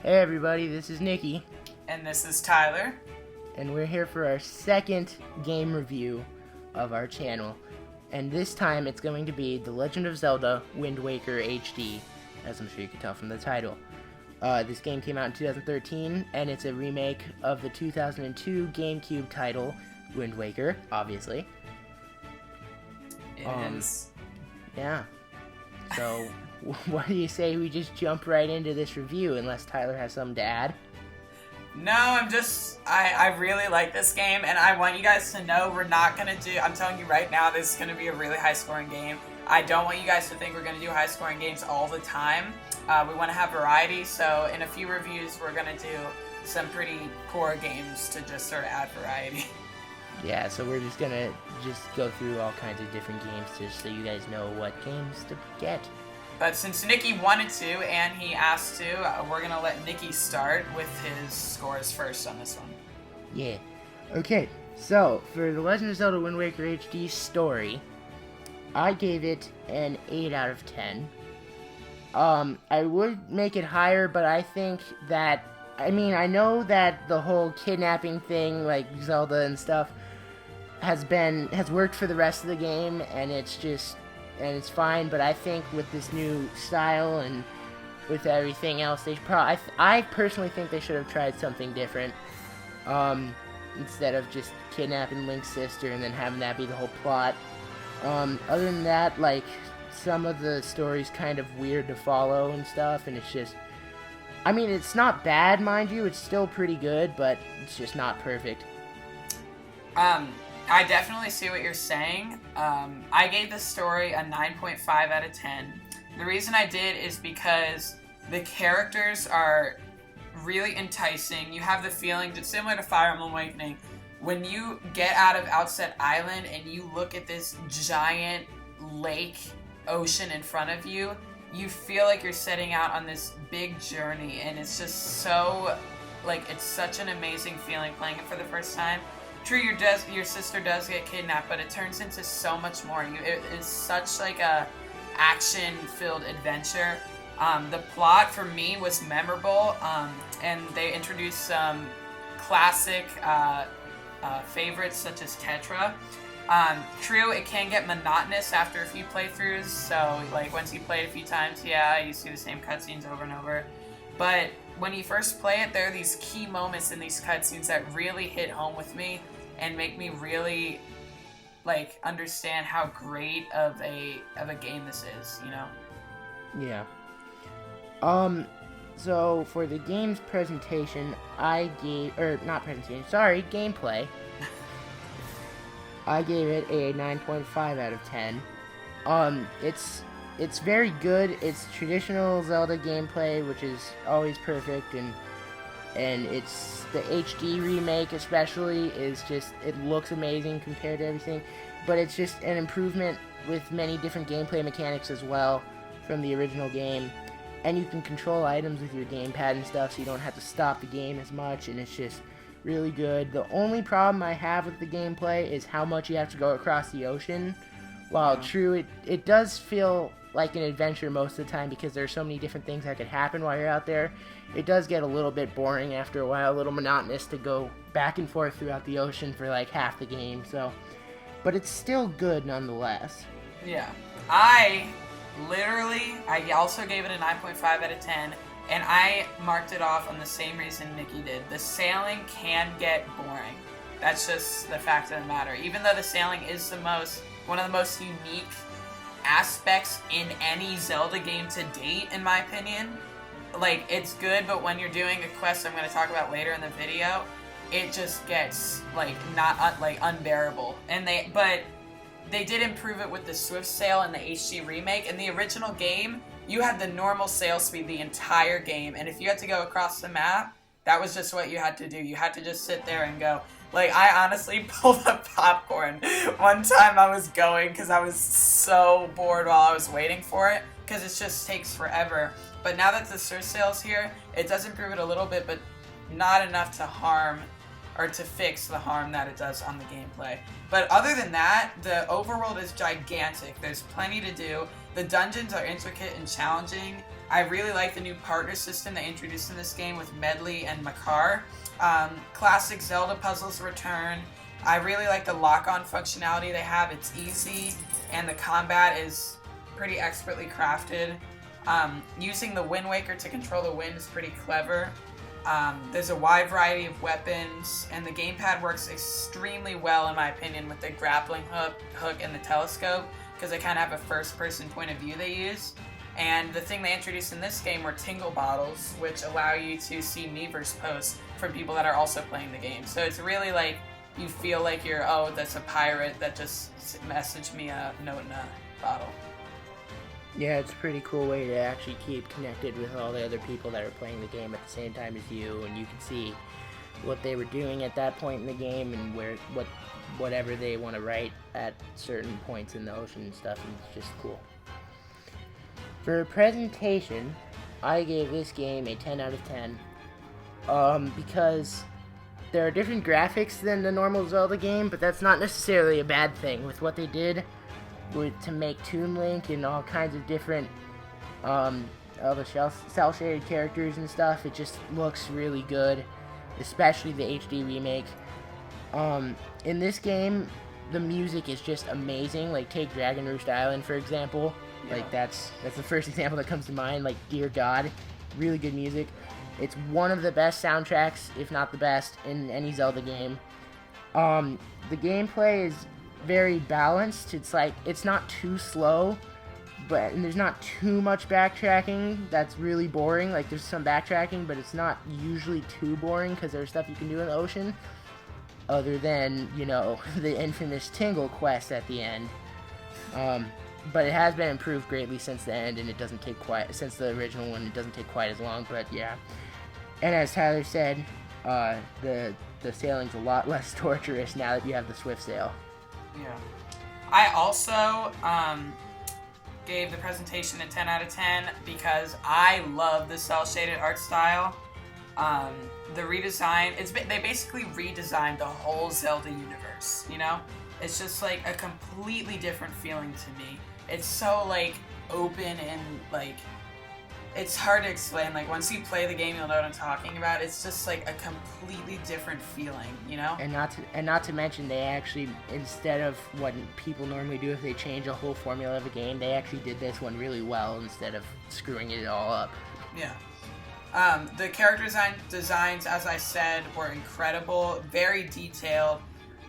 Hey everybody, this is Niki, And this is Tyler. and we're here for our second game review of our channel. And this time it's going to be The Legend of Zelda Wind Waker HD, as I'm sure you can tell from the title. This game came out in 2013, and it's a remake of the 2002 GameCube title, Wind Waker, obviously. It is. Yeah. So, what do you say we just jump right into this review, unless Tyler has something to add? No, I really like this game, and I want you guys to know we're not going to do, I'm telling you right now, this is going to be a really high-scoring game. I don't want you guys to think we're going to do high-scoring games all the time. We want to have variety, so in a few reviews, we're going to do some pretty poor games to just sort of add variety. Yeah, so we're just gonna go through all kinds of different games just so you guys know what games to get. But since Niki wanted to, and he asked to, we're going to let Niki start with his scores first on this one. Yeah. Okay, so for The Legend of Zelda Wind Waker HD story, I gave it an 8 out of 10. I would make it higher, but I think that, I know that the whole kidnapping thing, like Zelda and stuff, has worked for the rest of the game, and it's fine, but I think with this new style and with everything else, I personally think they should have tried something different, instead of just kidnapping Link's sister and then having that be the whole plot. Other than that, like, some of the story's kind of weird to follow and stuff, and it's just, it's not bad, mind you, it's still pretty good, but it's just not perfect. I definitely see what you're saying. I gave this story a 9.5 out of 10. The reason I did is because the characters are really enticing. You have the feeling, just similar to Fire Emblem Awakening, when you get out of Outset Island and you look at this giant lake, ocean in front of you, you feel like you're setting out on this big journey, and it's just so, it's such an amazing feeling playing it for the first time. True, your sister does get kidnapped, but it turns into so much more. It is such a action-filled adventure. The plot for me was memorable, and they introduced some classic favorites such as Tetra. True, it can get monotonous after a few playthroughs. So, once you play it a few times, yeah, you see the same cutscenes over and over. But when you first play it, there are these key moments in these cutscenes that really hit home with me and make me really, understand how great of a game this is, you know? Yeah. So for the game's presentation, gameplay, I gave it a 9.5 out of 10. It's very good. It's traditional Zelda gameplay, which is always perfect, and it's the HD remake especially it looks amazing compared to everything, but it's just an improvement with many different gameplay mechanics as well from the original game, and you can control items with your gamepad and stuff, so you don't have to stop the game as much, and it's just really good. The only problem I have with the gameplay is how much you have to go across the ocean. While true, it does feel like an adventure most of the time because there are so many different things that could happen while you're out there. It does get a little bit boring after a while, a little monotonous to go back and forth throughout the ocean for half the game, but it's still good nonetheless. Yeah. I also gave it a 9.5 out of 10, and I marked it off on the same reason Niki did. The sailing can get boring. That's just the fact of the matter. Even though the sailing is one of the most unique aspects in any Zelda game to date, in my opinion. It's good, but when you're doing a quest I'm going to talk about later in the video, it just gets, unbearable. But they did improve it with the Swift Sail in the HD remake. In the original game, you had the normal sail speed the entire game, and if you had to go across the map, that was just what you had to do. You had to just sit there and go. I honestly pulled up popcorn one time I was going because I was so bored while I was waiting for it, because it just takes forever. But now that the Swift Sail's here, it does improve it a little bit, but not enough to harm or to fix the harm that it does on the gameplay. But other than that, the overworld is gigantic. There's plenty to do. The dungeons are intricate and challenging. I really like the new partner system they introduced in this game with Medley and Makar. Classic Zelda puzzles return. I really like the lock-on functionality they have. It's easy, and the combat is pretty expertly crafted. Using the Wind Waker to control the wind is pretty clever. There's a wide variety of weapons, and the gamepad works extremely well, in my opinion, with the grappling hook and the telescope, because they kind of have a first-person point of view they use. And the thing they introduced in this game were tingle bottles, which allow you to see Miiverse posts from people that are also playing the game. So it's really like you feel like you're, oh, that's a pirate that just messaged me a note in a bottle. Yeah, it's a pretty cool way to actually keep connected with all the other people that are playing the game at the same time as you, and you can see what they were doing at that point in the game and whatever they want to write at certain points in the ocean and stuff, and it's just cool. For a presentation, I gave this game a 10 out of 10, because there are different graphics than the normal Zelda game, but that's not necessarily a bad thing. With what they did to make Toon Link and all kinds of different all the cel-shaded characters and stuff, it just looks really good, especially the HD remake. In this game, the music is just amazing. Like, take Dragon Roost Island, for example. Yeah. Like, that's the first example that comes to mind. Like, dear God, really good music. It's one of the best soundtracks, if not the best, in any Zelda game. The gameplay is very balanced. It's like, it's not too slow, and there's not too much backtracking that's really boring. Like, there's some backtracking, but it's not usually too boring, because there's stuff you can do in the ocean, other than, you know, the infamous Tingle quest at the end. But it has been improved greatly since the end, and it doesn't take since the original one, it doesn't take quite as long, but yeah. And as Tyler said, the sailing's a lot less torturous now that you have the swift sail. Yeah. I also gave the presentation a 10 out of 10 because I love the cel-shaded art style. The redesign, they basically redesigned the whole Zelda universe, you know? It's just like a completely different feeling to me. It's so like open and like, it's hard to explain. Like, once you play the game, you'll know what I'm talking about. It's just like a completely different feeling, you know? And not to mention, they actually, instead of what people normally do if they change a whole formula of a game, they actually did this one really well instead of screwing it all up. Yeah. The character designs, as I said, were incredible, very detailed.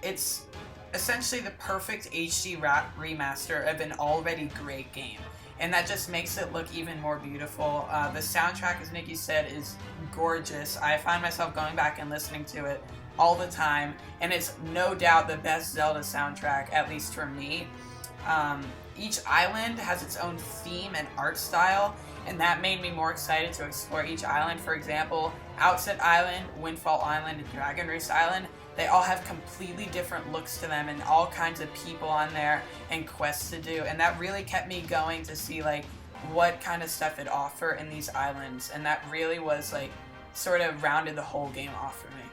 It's essentially the perfect HD remaster of an already great game. And that just makes it look even more beautiful. The soundtrack, as Niki said, is gorgeous. I find myself going back and listening to it all the time. And it's no doubt the best Zelda soundtrack, at least for me. Each island has its own theme and art style, and that made me more excited to explore each island. For example, Outset Island, Windfall Island, and Dragon Roost Island, they all have completely different looks to them and all kinds of people on there and quests to do, and that really kept me going to see like what kind of stuff it offer in these islands, and that really was like sort of rounded the whole game off for me.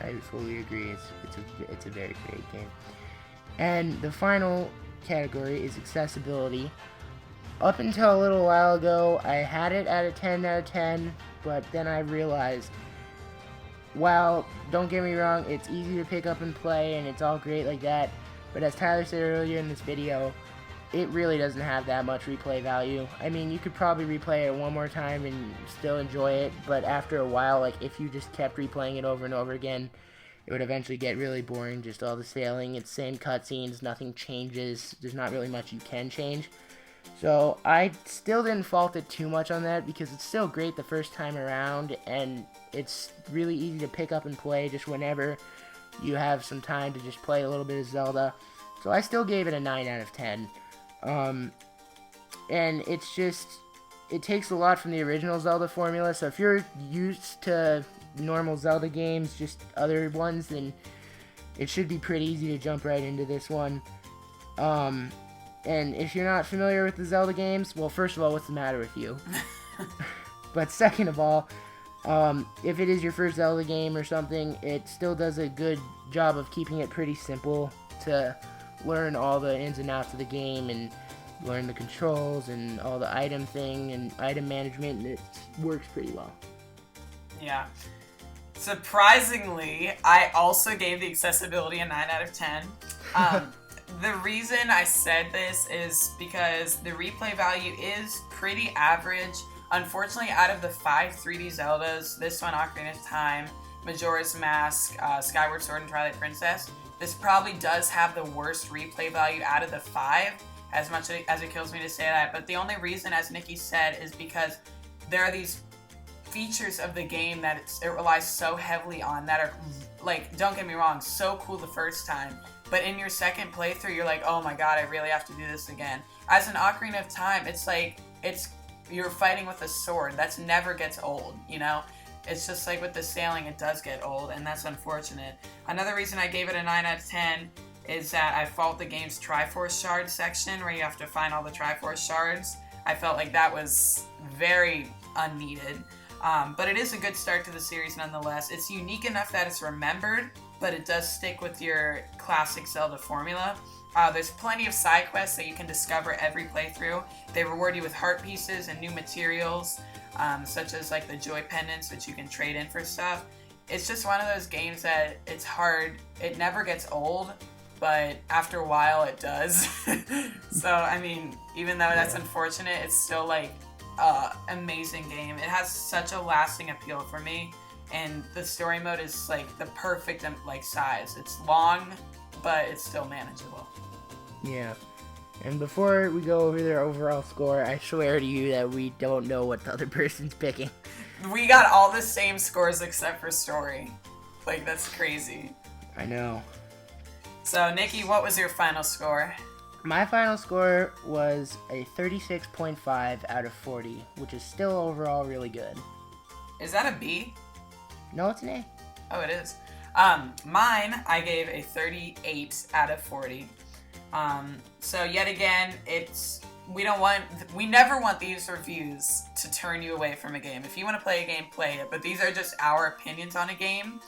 I fully agree. It's a very great game. And the final category is accessibility. Up until a little while ago, I had it at a 10 out of 10, but then I realized, while, don't get me wrong, it's easy to pick up and play, and it's all great like that, but as Tyler said earlier in this video, it really doesn't have that much replay value. I mean, you could probably replay it one more time and still enjoy it, but after a while, like, if you just kept replaying it over and over again, it would eventually get really boring. Just all the sailing, it's same cutscenes, nothing changes, there's not really much you can change. So I still didn't fault it too much on that, because it's still great the first time around, and it's really easy to pick up and play just whenever you have some time to just play a little bit of Zelda. So I still gave it a 9 out of 10. And it's just, it takes a lot from the original Zelda formula, so if you're used to normal Zelda games, just other ones, then it should be pretty easy to jump right into this one. And if you're not familiar with the Zelda games, well, first of all, what's the matter with you? But second of all, if it is your first Zelda game or something, it still does a good job of keeping it pretty simple to learn all the ins and outs of the game, and learn the controls and all the item thing and item management, and it works pretty well. Yeah. Surprisingly, I also gave the accessibility a 9 out of 10. The reason I said this is because the replay value is pretty average. Unfortunately, out of the 5 3D Zeldas, this one, Ocarina of Time, Majora's Mask, Skyward Sword, and Twilight Princess, this probably does have the worst replay value out of the 5, as much as it kills me to say that. But the only reason, as Nikki said, is because there are these features of the game that it relies so heavily on that are, like, don't get me wrong, so cool the first time. But in your second playthrough, you're like, oh my god, I really have to do this again. As an Ocarina of Time, it's like, you're fighting with a sword. That never gets old, you know? It's just like with the sailing, it does get old, and that's unfortunate. Another reason I gave it a 9 out of 10 is that I fault the game's Triforce Shard section, where you have to find all the Triforce Shards. I felt like that was very unneeded. But it is a good start to the series nonetheless. It's unique enough that it's remembered, but it does stick with your classic Zelda formula. There's plenty of side quests that you can discover every playthrough. They reward you with heart pieces and new materials, such as like the joy pendants, which you can trade in for stuff. It's just one of those games that it's hard. It never gets old, but after a while it does. So, I mean, even though that's unfortunate, it's still like amazing game. It has such a lasting appeal for me, and the story mode is like the perfect like size. It's long, but it's still manageable. Yeah. And before we go over their overall score, I swear to you that we don't know what the other person's picking. We got all the same scores except for story. Like, that's crazy. I know. So, Nikki, what was your final score? My final score was a 36.5 out of 40, which is still overall really good. Is that a B? No, it's an A. Oh, it is. Mine, I gave a 38 out of 40. So yet again, we never want these reviews to turn you away from a game. If you want to play a game, play it, but these are just our opinions on a game.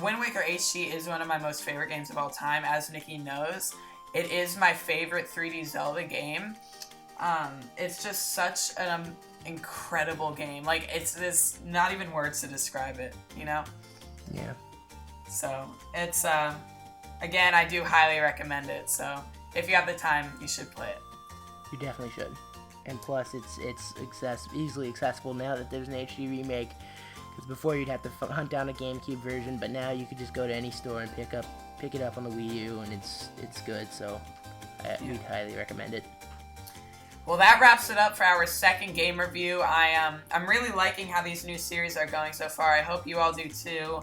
Wind Waker HD is one of my most favorite games of all time, as Nikki knows. It is my favorite 3D Zelda game. It's just such an incredible game. Like, there's not even words to describe it, you know? Yeah. So, it's, again, I do highly recommend it. So, if you have the time, you should play it. You definitely should. And plus, it's easily accessible now that there's an HD remake. Because before you'd have to hunt down a GameCube version, but now you could just go to any store and pick it up on the Wii U, and it's good. So, we'd highly recommend it. Well, that wraps it up for our second game review. I'm really liking how these new series are going so far. I hope you all do too.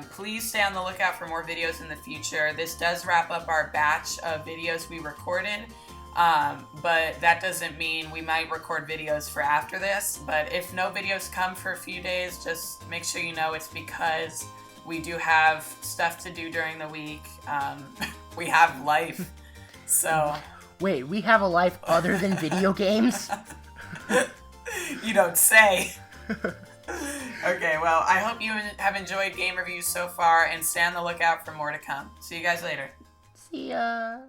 Please stay on the lookout for more videos in the future. This does wrap up our batch of videos we recorded, but that doesn't mean we might record videos for after this. But if no videos come for a few days, just make sure you know it's because we do have stuff to do during the week. We have life, so... Wait, we have a life other than video games? You don't say. Okay, well, I hope you have enjoyed game reviews so far, and stay on the lookout for more to come. See you guys later. See ya.